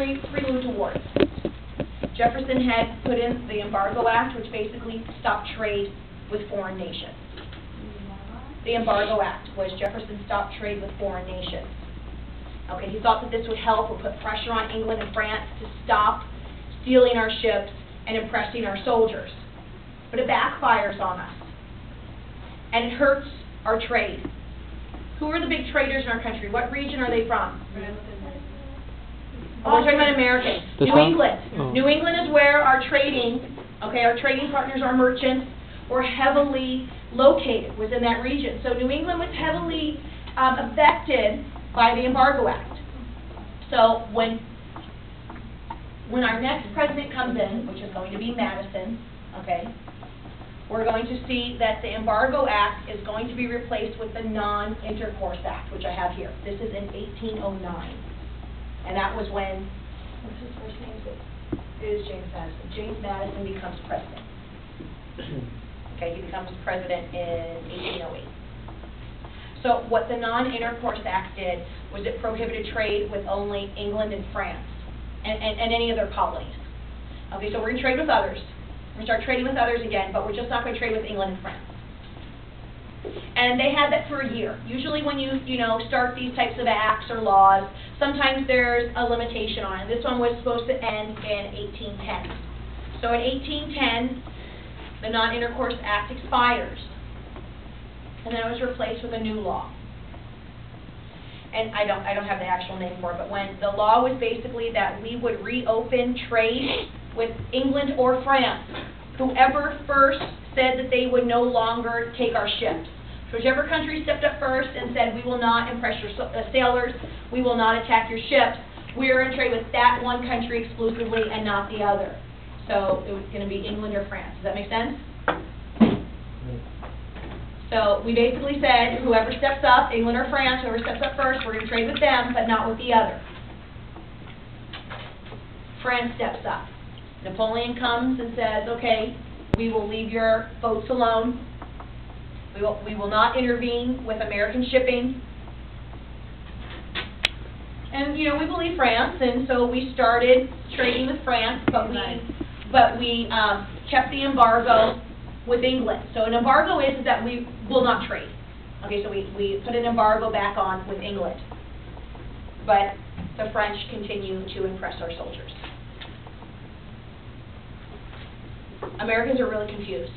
three prelude to wars. Jefferson had put in the Embargo Act, which basically stopped trade with foreign nations. The Embargo Act was Jefferson stopped trade with foreign nations. Okay, he thought that this would help or put pressure on England and France to stop stealing our ships and impressing our soldiers. But it backfires on us. And it hurts our trade. Who are the big traders in our country? What region are they from? Oh, we're talking about Americans. New England. Oh. New England is where our trading partners, our merchants, were heavily located, was in that region. So New England was heavily affected by the Embargo Act. So when our next president comes in, which is going to be Madison, okay, we're going to see that the Embargo Act is going to be replaced with the Non-Intercourse Act, which I have here. This is in 1809. And that was when, what's his first name? It is James Madison. James Madison becomes president. Okay, he becomes president in 1808. So what the Non-Intercourse Act did was it prohibited trade with only England and France and any of their colonies. Okay, so we're going to trade with others. We're going to start trading with others again, but we're just not going to trade with England and France. And they had that for a year. Usually when you start these types of acts or laws, sometimes there's a limitation on it. This one was supposed to end in 1810. So in 1810, the Non-Intercourse Act expires. And then it was replaced with a new law. And I don't have the actual name for it, but when the law was basically that we would reopen trade with England or France, whoever first said that they would no longer take our ships. So whichever country stepped up first and said, we will not impress your sailors, we will not attack your ships, we are going to trade with that one country exclusively and not the other. So it was going to be England or France. Does that make sense? So we basically said, whoever steps up, England or France, whoever steps up first, we're going to trade with them, but not with the other. France steps up. Napoleon comes and says, okay, we will leave your boats alone. We will not intervene with American shipping. And, we believe France, and so we started trading with France, but we kept the embargo with England. So an embargo is that we will not trade. Okay, so we put an embargo back on with England. But the French continue to impress our soldiers. Americans are really confused.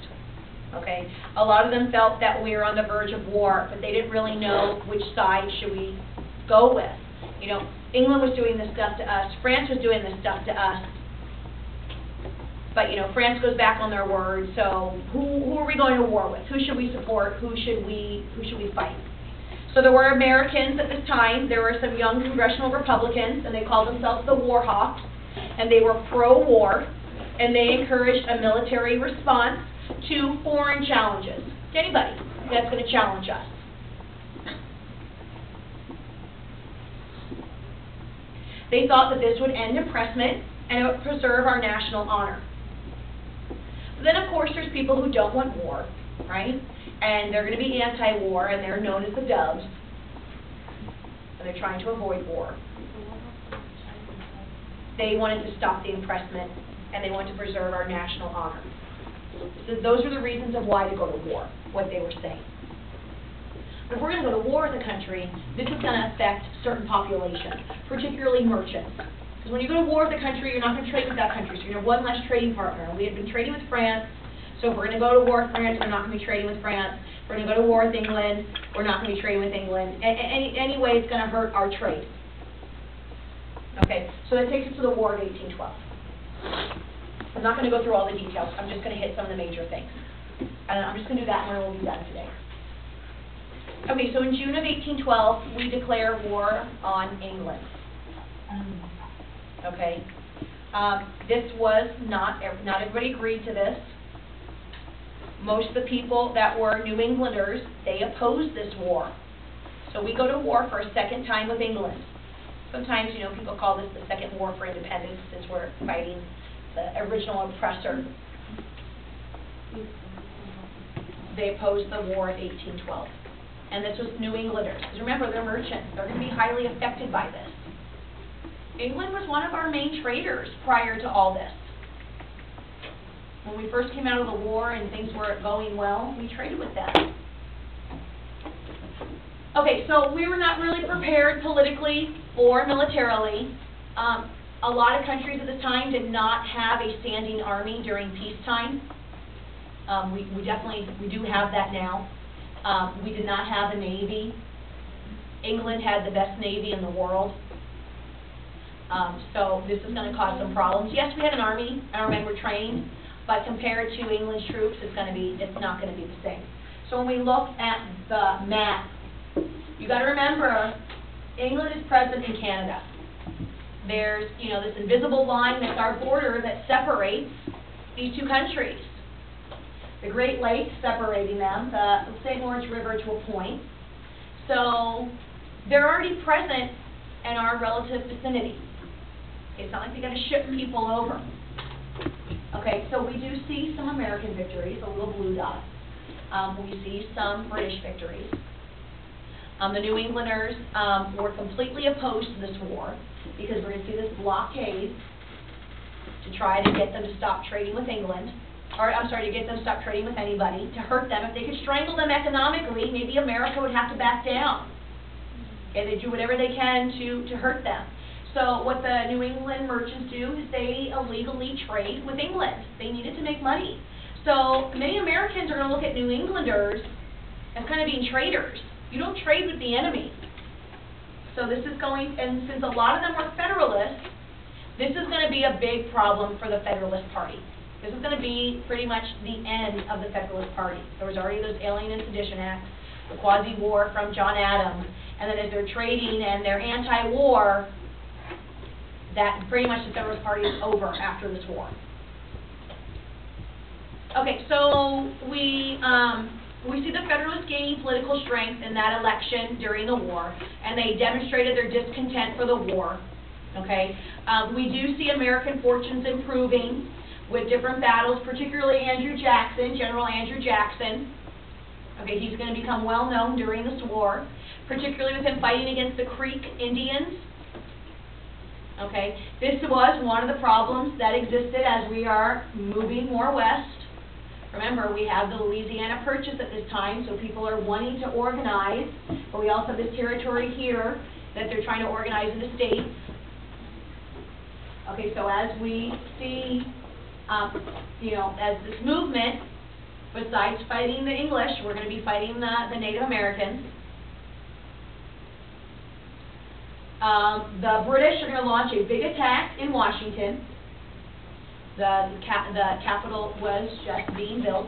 Okay, a lot of them felt that we were on the verge of war, but they didn't really know which side should we go with. England was doing this stuff to us. France was doing this stuff to us. But France goes back on their word. So who are we going to war with? Who should we support? Who should we fight? So there were Americans at this time. There were some young congressional Republicans, and they called themselves the War Hawks, and they were pro-war, and they encouraged a military response to foreign challenges, to anybody that's going to challenge us. They thought that this would end impressment and it would preserve our national honor. But then, of course, there's people who don't want war, right? And they're going to be anti-war, and they're known as the Dubs. And they're trying to avoid war. They wanted to stop the impressment, and they wanted to preserve our national honor. So those are the reasons of why to go to war, what they were saying. But if we're going to go to war in the country, this is going to affect certain populations, particularly merchants. Because when you go to war with a country, you're not going to trade with that country, so you're going to have one less trading partner. We had been trading with France, so if we're going to go to war with France, we're not going to be trading with France. If we're going to go to war with England, we're not going to be trading with England. Anyway, it's going to hurt our trade. Okay, so that takes us to the War of 1812. I'm not going to go through all the details. I'm just going to hit some of the major things. And I'm just going to do that, and we'll be done today. Okay, so in June of 1812, we declare war on England. Okay, this was not everybody agreed to this. Most of the people that were New Englanders, they opposed this war. So we go to war for a second time with England. Sometimes, people call this the Second War for Independence, since we're fighting the original oppressor. They opposed the war of 1812. And this was New Englanders. Because remember, they're merchants. They're going to be highly affected by this. England was one of our main traders prior to all this. When we first came out of the war and things weren't going well, we traded with them. Okay, so we were not really prepared politically or militarily. A lot of countries at the time did not have a standing army during peacetime. We do have that now. We did not have a navy. England had the best navy in the world. So this is going to cause some problems. Yes, we had an army. Our men were trained, but compared to England's troops, it's not going to be the same. So when we look at the map, you got to remember, England is present in Canada. There's, this invisible line that's our border that separates these two countries. The Great Lakes separating them, the St. Lawrence River to a point. So they're already present in our relative vicinity. Okay, it's not like they got to ship people over. Okay, so we do see some American victories, a little blue dot. We see some British victories. The New Englanders were completely opposed to this war because we're going to see this blockade to try to get them to stop trading with England, or I'm sorry, to get them to stop trading with anybody, to hurt them. If they could strangle them economically, maybe America would have to back down. Okay, they do whatever they can to hurt them. So what the New England merchants do is they illegally trade with England. They needed to make money. So many Americans are going to look at New Englanders as kind of being traders. You don't trade with the enemy. So this is going, and since a lot of them were Federalists, this is going to be a big problem for the Federalist Party. This is going to be pretty much the end of the Federalist Party. There was already those Alien and Sedition Acts, the Quasi-War from John Adams, and then as they're trading and they're anti-war, that pretty much the Federalist Party is over after this war. Okay, so we see the Federalists gaining political strength in that election during the war, and they demonstrated their discontent for the war. Okay, we do see American fortunes improving with different battles, particularly General Andrew Jackson. Okay, he's going to become well known during this war, particularly with him fighting against the Creek Indians. Okay, this was one of the problems that existed as we are moving more west. Remember, we have the Louisiana Purchase at this time, so people are wanting to organize, but we also have this territory here that they're trying to organize in the states. Okay, so as we see, as this movement, besides fighting the English, we're going to be fighting the Native Americans. The British are going to launch a big attack in Washington. The Capitol was just being built.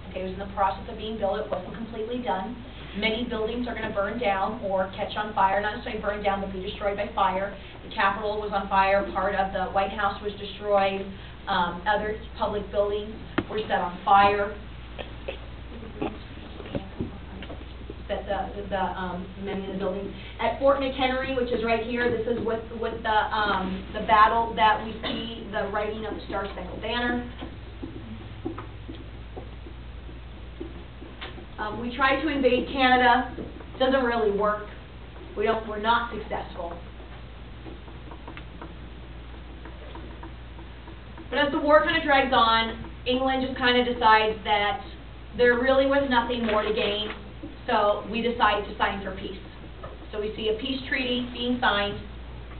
Okay, it was in the process of being built. It wasn't completely done. Many buildings are going to burn down or catch on fire. Not necessarily burn down, but be destroyed by fire. The Capitol was on fire. Part of the White House was destroyed. Other public buildings were set on fire. Many of the buildings. At Fort McHenry, which is right here, this is with the battle that we see the writing of the Star-Spangled Banner. We tried to invade Canada. Doesn't really work. We're not successful. But as the war kind of drags on, England just kind of decides that there really was nothing more to gain. So we decide to sign for peace. So we see a peace treaty being signed.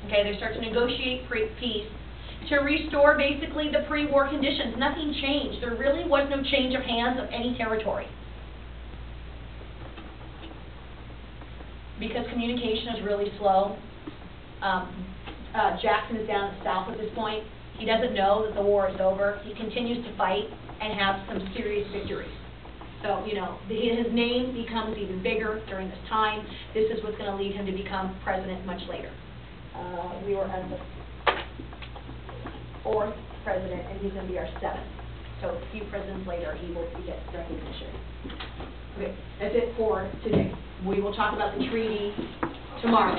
Okay, they start to negotiate peace to restore basically the pre-war conditions. Nothing changed. There really was no change of hands of any territory. Because communication is really slow. Jackson is down in the south at this point. He doesn't know that the war is over. He continues to fight and have some serious victories. So, his name becomes even bigger during this time. This is what's going to lead him to become president much later. We were at the 4th president, and he's going to be our 7th. So a few presidents later, he will get recognition. Okay, that's it for today. We will talk about the treaty tomorrow.